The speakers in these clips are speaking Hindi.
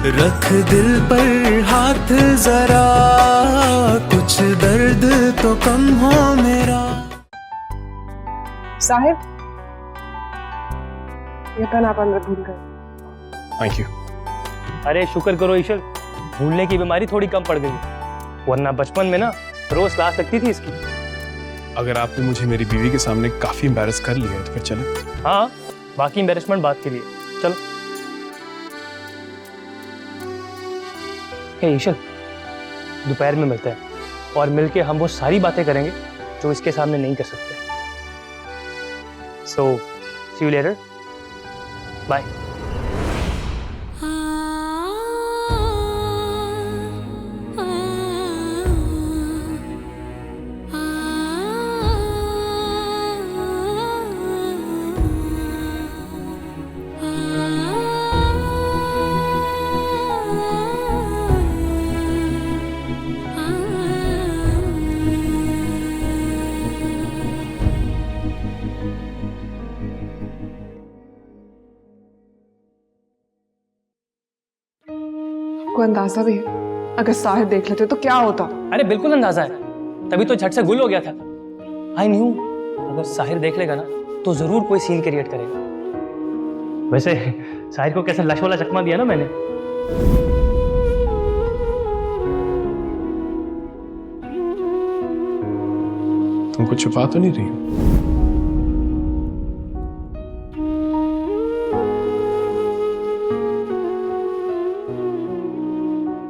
रख दिल पर हाथ जरा, कुछ दर्द तो कम हो मेरा। साहिब, ये पेन आप अंदर भूल गए। Thank you. अरे शुक्र करो ईश्वर, भूलने की बीमारी थोड़ी कम पड़ गई, वरना बचपन में ना रोज क्लास लगती थी इसकी। अगर आपने मुझे मेरी बीवी के सामने काफी एम्बैरस कर लिया है तो फिर चले। हाँ, बाकी एम्बेरसमेंट बात के लिए, चलो। हे ईशल, दोपहर में मिलते हैं और मिलके हम वो सारी बातें करेंगे जो इसके सामने नहीं कर सकते। सो सी यू लेटर, बाय। को अंदाजा भी है अगर साहिब देख लेते तो क्या होता? अरे बिल्कुल अंदाजा है, तभी तो झट से गुल हो गया था। आई न्यू अगर साहिर देख लेगा ना तो जरूर कोई सीन क्रिएट करेगा। वैसे साहिर को कैसे लश वाला चकमा दिया ना मैंने। तुम कुछ छुपा तो नहीं रही हो?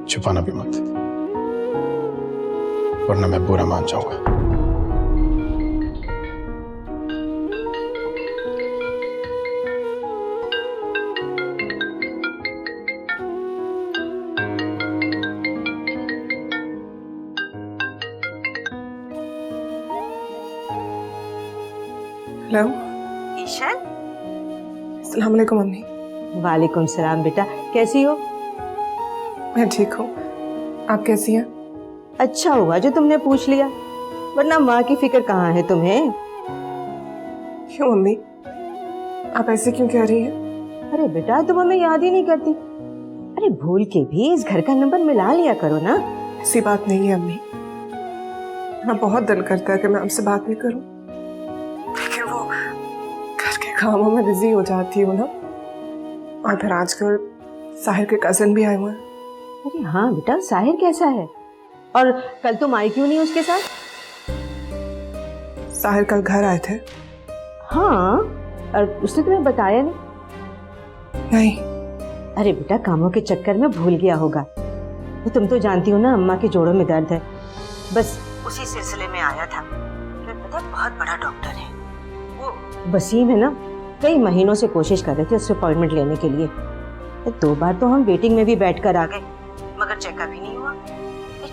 छुपाना भी मत, वरना मैं बुरा मान जाऊंगा। हेलो ईशान। अस्सलाम वालेकुम मम्मी। वालेकुम सलाम बेटा, कैसी हो? मैं ठीक हूँ, आप कैसी हैं? अच्छा हुआ जो तुमने पूछ लिया, वरना माँ की फिक्र कहाँ है तुम्हें। क्यों मम्मी, आप ऐसे क्यों कह रही हैं? अरे बेटा, तुम हमें याद ही नहीं करती। अरे भूल के भी इस घर का नंबर मिला लिया करो ना। ऐसी बात नहीं है अम्मी, मैं बहुत दिल करता है कि मैं आपसे बात भी करूं, लेकिन वो घर के कामों में बिजी हो जाती हूँ ना। और फिर आजकल साहिर के कजिन भी आए हुए हैं। अरे हाँ बेटा, साहिर कैसा है? और कल तुम आई क्यों नहीं उसके साथ? साहिर कल घर आए थे। हाँ, और उसने तुम्हें बताया नहीं? नहीं। अरे बेटा, कामों के चक्कर में भूल गया होगा। तो तुम तो जानती हो ना, अम्मा के जोड़ों में दर्द है, बस उसी सिलसिले में आया था। तुम्हें पता है, बहुत बड़ा डॉक्टर है वो वसीम है ना। कई महीनों से कोशिश कर रहे थे उससे अपॉइंटमेंट लेने के लिए। 2 बार तो हम वेटिंग में भी बैठकर आ गए, मगर चेकअप ही नहीं हुआ।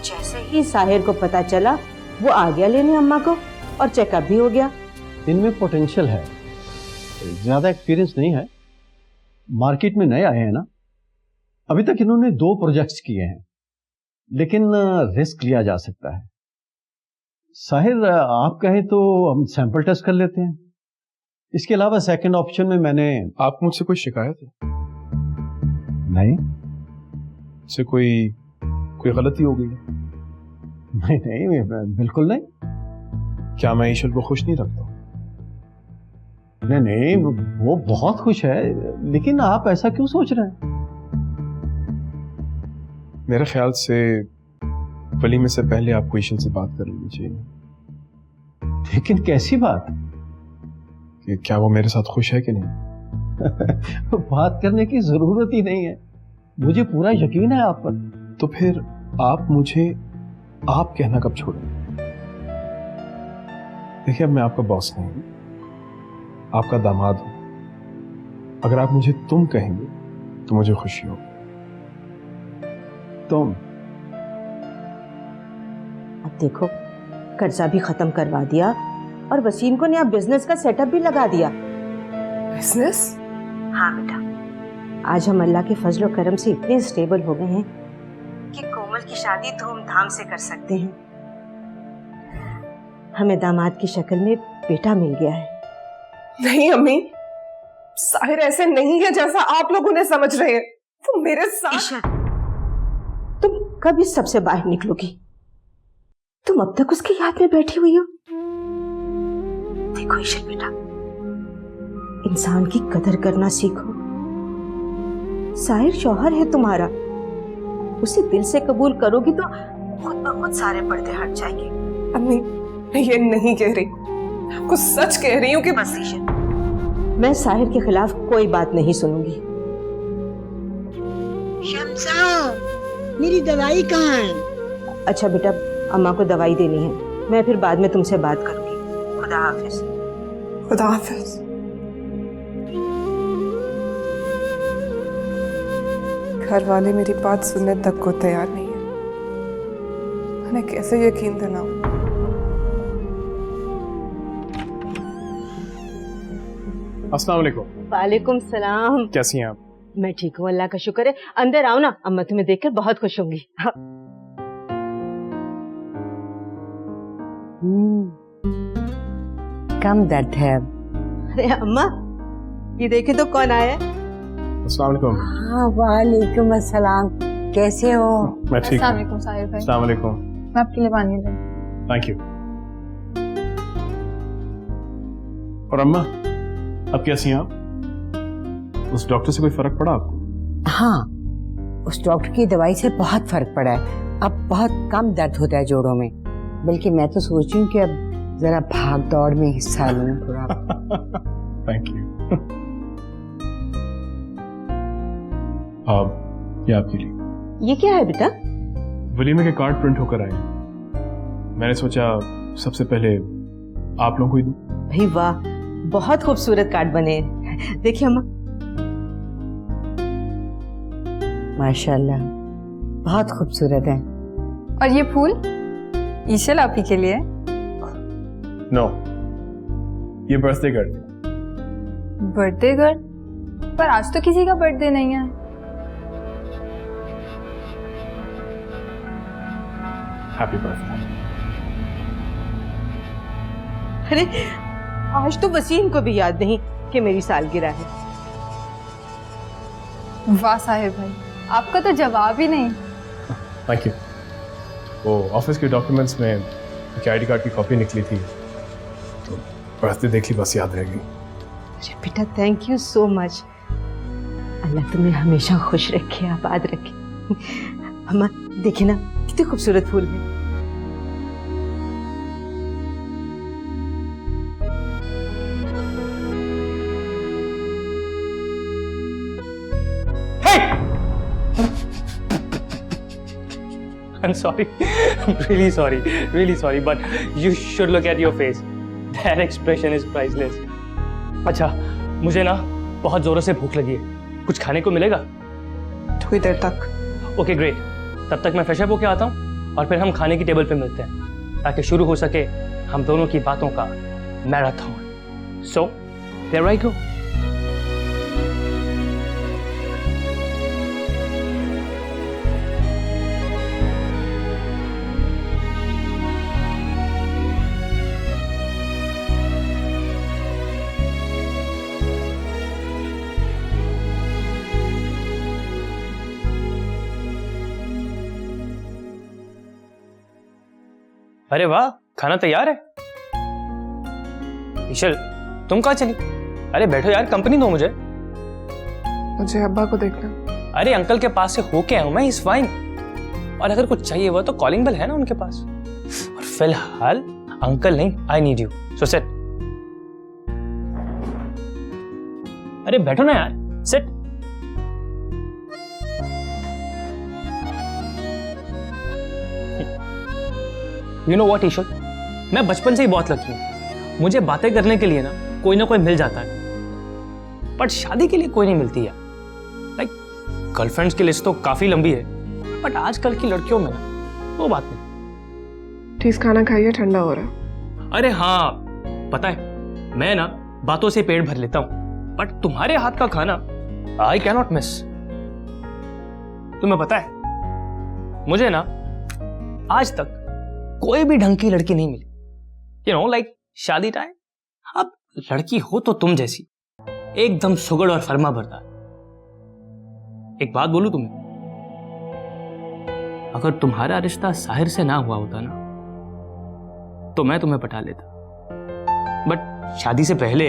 जैसे ही साहिर को पता चला, वो आ गया लेने अम्मा को और चेकअप भी हो गया। इनमें पोटेंशियल है, ज्यादा एक्सपीरियंस नहीं है, मार्केट में नए आए हैं ना। अभी तक इन्होंने 2 प्रोजेक्ट्स किए हैं, लेकिन रिस्क लिया जा सकता है। साहिर, आप कहें तो हम सैंपल टेस्ट कर लेते हैं। इसके अलावा सेकंड ऑप्शन में मैंने आपको मुझसे कोई शिकायत है? नहीं से कोई गलती हो गई है? नहीं, बिल्कुल नहीं। क्या मैं ईश्वर को खुश नहीं रखता? नहीं, वो बहुत खुश है, लेकिन आप ऐसा क्यों सोच रहे हैं? मेरे ख्याल से वलीमे से पहले आपको ईश्वर से बात कर लेनी चाहिए। लेकिन कैसी बात? कि क्या वो मेरे साथ खुश है कि नहीं? बात करने की जरूरत ही नहीं है, मुझे पूरा यकीन है आप पर। तो फिर आप मुझे आप कहना कब छोड़ें? देखिए, अब मैं आपका बॉस नहीं हूं, आपका दामाद हूं। अगर आप मुझे तुम कहेंगे तो मुझे खुशी होगी। तुम? अब देखो, कर्जा भी खत्म करवा दिया और वसीम को नया बिजनेस का सेटअप भी लगा दिया। बिजनेस? हाँ बेटा, आज हम अल्लाह के फजल और करम से इतने स्टेबल हो गए हैं कि कोमल की शादी धूमधाम से कर सकते हैं। हमें दामाद की शक्ल में बेटा मिल गया है। नहीं अम्मी, साहिर ऐसे नहीं है जैसा आप लोग उन्हें समझ रहे हैं। वो मेरे साथ। तुम कब इस सबसे बाहर निकलोगी? तुम अब तक उसकी याद में बैठी हुई हो। देखो ईशल बेटा, इंसान की कदर करना सीखो। साहिर शौहर है तुम्हारा, उसे दिल से कबूल करोगी तो खुद ब खुद सारे पर्दे हट जाएंगे। अम्मी मैं ये नहीं कह रही, मैं आपको सच कह रही हूँ कि बस ईशल, मैं साहिर के खिलाफ कोई बात नहीं सुनूंगी। शम्सा, मेरी दवाई कहाँ है? अच्छा बेटा, अम्मा को दवाई देनी है, मैं फिर बाद में तुमसे बात करूंगी। खुदा हाफिज। खुदा हाफिज। घर वाले मेरी बात सुनने तक को तैयार नहीं है, मैंने कैसे यकीन दिलाऊं? अस्सलाम वालेकुम। वालेकुम सलाम। कैसी हैं आप? मैं ठीक हूँ, अल्लाह का शुक्र है। अंदर आओ ना, अम्मा तुम्हें देखकर बहुत खुश होंगी। हाँ। कम दर्द है अब। अरे अम्मा, ये देखे तो कौन आया है? अस्सलाम वालेकुम। हाँ, वालेकुम अस्सलाम। कैसे हो? मैं ठीक अस्सलाम हूँ। वालेकुम साहिर भाई, अस्सलाम वालेकुम। मैं आपके लिए पानी ले। Thank you. और अम्मा, अब कैसी हैं आप? उस डॉक्टर से कोई फर्क पड़ा आपको? हाँ, उस डॉक्टर की दवाई से बहुत फर्क पड़ा है। अब बहुत कम दर्द होता है जोड़ों में। बल्कि मैं तो सोच रही हूँ कि अब जरा भाग दौड़ में हिस्सा लूं थोड़ा। Thank you. अब ये आपके लिए। ये क्या है बेटा? वलीमे के कार्ड प्रिंट होकर आए हैं। मैंने सोचा सबसे पहले आप लोगों को ही दूं। भाई वाह, बहुत खूबसूरत कार्ड बने हैं। देखिए अम्मा। माशाल्लाह, बहुत खूबसूरत है। और ये फूल ईशल आप ही के लिए है। नो, ये बर्थडे गर्ल है। Birthday girl? पर आज तो किसी का बर्थडे नहीं है। Happy birthday. अरे आज तो वसीम को भी याद नहीं कि मेरी सालगिरह है। वाह साहिर भाई, आपका तो जवाब ही नहीं। Thank you. वो ऑफिस के डॉक्यूमेंट्स में एक आईडी कार्ड की कॉपी निकली थी, तो बर्थडे देख ली, बस याद रह गई। अरे बेटा, थैंक यू सो मच। अल्लाह तुम्हें हमेशा खुश रखे, आबाद रखे। अम्मा देखिए ना, कितने खूबसूरत फूल हैं। I'm sorry. I'm really sorry, but you should look at your face. That expression is priceless. अच्छा, मुझे ना बहुत जोरों से भूख लगी है, कुछ खाने को मिलेगा? थोड़ी देर तक। ओके ग्रेट, तब तक मैं फ्रेश अप होके आता हूँ और फिर हम खाने की टेबल पे मिलते हैं, ताकि शुरू हो सके हम दोनों की बातों का मैराथन। सो देयर आई गो। अरे वाह, खाना तैयार है। ईशल, तुम कहाँ चली? अरे बैठो यार, कंपनी दो मुझे। मुझे अब्बा को देखना। अरे अंकल के पास से होके आया हूं मैं, इस फाइन। और अगर कुछ चाहिए हुआ तो कॉलिंग बेल है ना उनके पास। और फिलहाल अंकल नहीं, I need you, so sit. अरे बैठो ना यार, सिट। यू नो व्हाट ईशल, मैं बचपन से ही बहुत लकी हूं। मुझे बातें करने के लिए ना कोई मिल जाता है, बट शादी के लिए कोई नहीं मिलती है। लाइक गर्लफ्रेंड्स की लिस्ट तो काफी लंबी है, बट आजकल की लड़कियों में ना वो बात नहीं। प्लीज खाना खाइए, ठंडा हो रहा। अरे हाँ, पता है मैं ना बातों से पेट भर लेता हूं, बट तुम्हारे हाथ का खाना आई कैन नॉट मिस। तुम्हें पता है मुझे ना आज तक कोई भी ढंग की लड़की नहीं मिली। यू नो लाइक शादी टाइम, अब लड़की हो तो तुम जैसी, एकदम सुगड़ और फरमा भरदार। एक बात बोलूं तुम्हें, अगर तुम्हारा रिश्ता साहिर से ना हुआ होता ना तो मैं तुम्हें पटा लेता, बट शादी से पहले,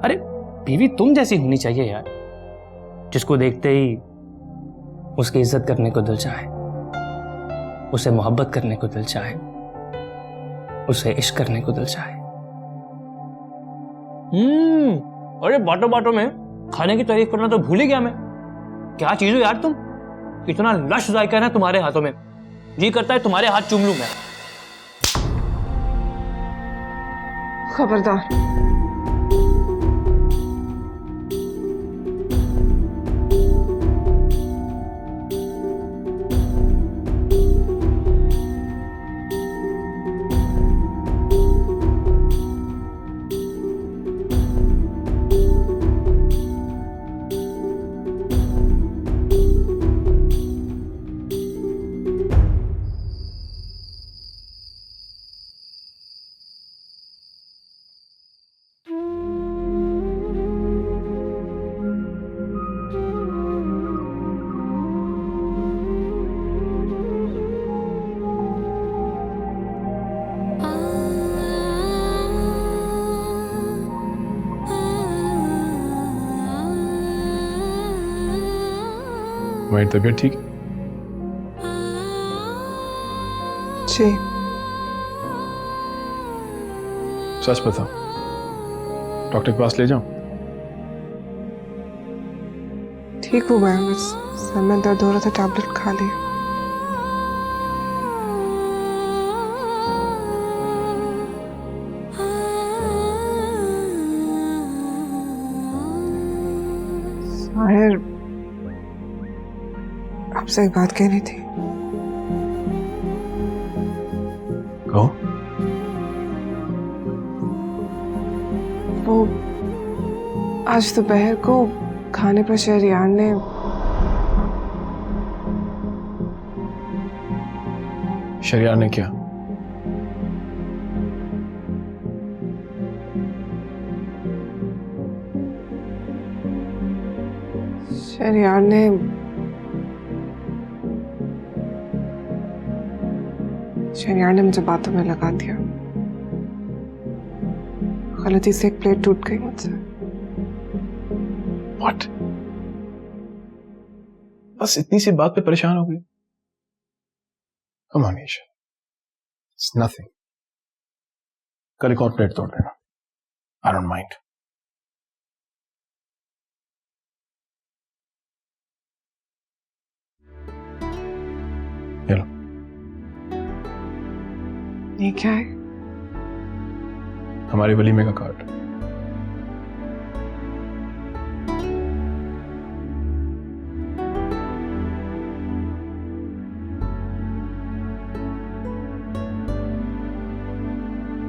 अरे बीवी तुम जैसी होनी चाहिए यार, जिसको देखते ही उसकी इज्जत करने को दिल चाहे, उसे मोहब्बत करने को दिल चाहे, उसे इश्क करने को दिल चाहे। अरे बातों बातों में खाने की तारीफ करना तो भूल ही गया मैं। क्या चीज हो यार तुम, इतना लश जायका है ना तुम्हारे हाथों में, जी करता है तुम्हारे हाथ चूम लूं मैं। खबरदार। तुम्हारी तबीयत ठीक है? जी। सच बताओ, डॉक्टर के पास ले जाऊं? ठीक हूँ मैं, बस सर में दर्द हो रहा था, टैबलेट खा ली। साहिर, आपसे एक बात कहनी थी। कहो। वो आज दोपहर को खाने पर शहरियार ने शहरियार ने क्या? शहरियार ने मुझे बातों में लगा दिया। गलती से एक प्लेट टूट गई मुझसे। What? बस इतनी सी बात पे परेशान हो गई? Come on, Isha. It's nothing. कल एक और प्लेट तोड़ देना। I don't mind. ये लो। ये क्या है? हमारे वलीमे का कार्ड।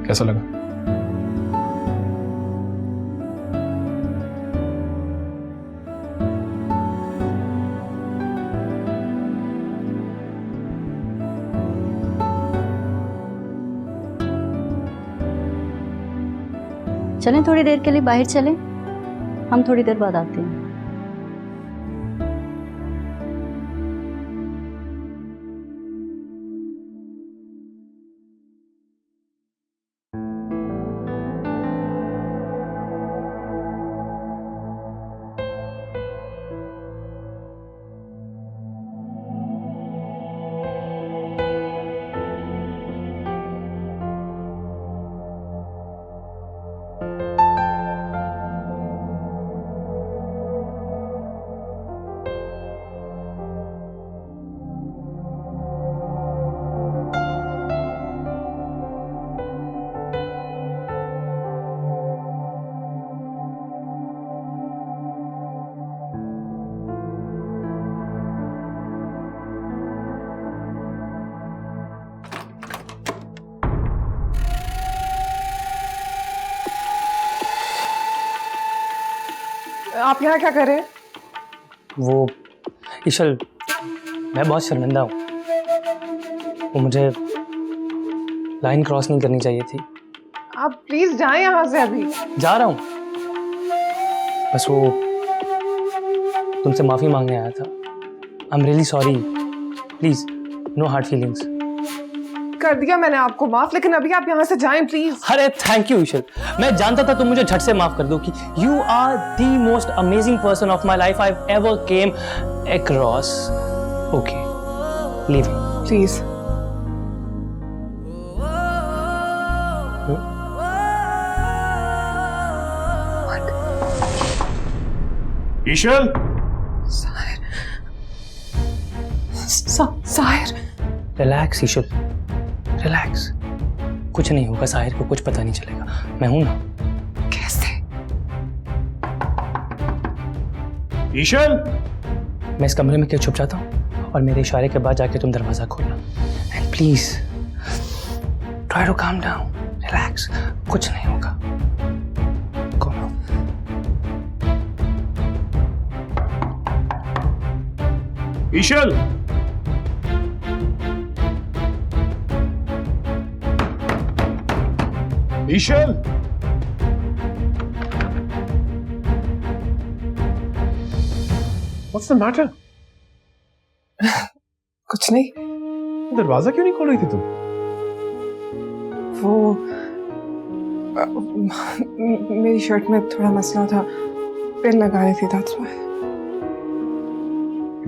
कैसा लगा? चलें थोड़ी देर के लिए बाहर चलें, हम थोड़ी देर बाद आते हैं। आप यहाँ क्या कर रहे हैं? वो ईशल, मैं बहुत शर्मिंदा हूँ। वो मुझे लाइन क्रॉस नहीं करनी चाहिए थी। आप प्लीज जाएं यहाँ से अभी। जा रहा हूँ, बस वो तुमसे माफी मांगने आया था। I am really sorry please no hard feelings. कर दिया मैंने आपको माफ, लेकिन अभी आप यहाँ से जाएं प्लीज। अरे थैंक यू ईशल, मैं जानता था तुम मुझे झट से माफ कर दो कि you are the most amazing person of my life I ever came across. Okay leave please. Eshal, Sahir. Relax Eshal, relax. कुछ नहीं होगा, साहिर को कुछ पता नहीं चलेगा, मैं हूं ना। कैसे? ईशल, मैं इस कमरे में क्यों छुप जाता हूँ और मेरे इशारे के बाद जाके तुम दरवाजा खोलना। And please try to calm down, relax, कुछ नहीं होगा। ईशल, ईशल, What's the matter? कुछ नहीं। दरवाजा क्यों नहीं खोल रही थी तुम? वो मेरी शर्ट में थोड़ा मसला था, पिन लगा रही थी, that's why।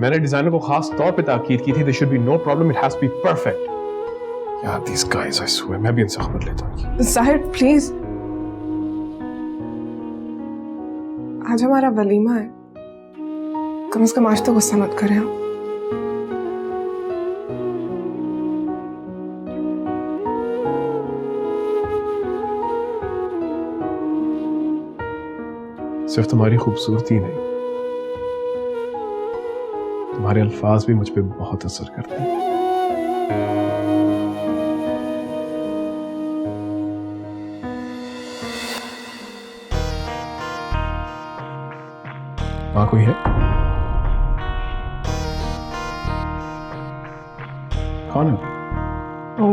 मैंने डिजाइनर को खास तौर पे ताकीद की थी, there should be no problem, it has to be perfect। यार these guys, I swear, मैं भी इनसे खबर लेता हूँ। साहिर प्लीज, आज हमारा वलीमा है, कम से कम आज तो गुस्सा मत करें आप। सिर्फ तुम्हारी खूबसूरती नहीं, तुम्हारे अल्फाज भी मुझ पे बहुत असर करते हैं। वहां कोई है? कौन है? वो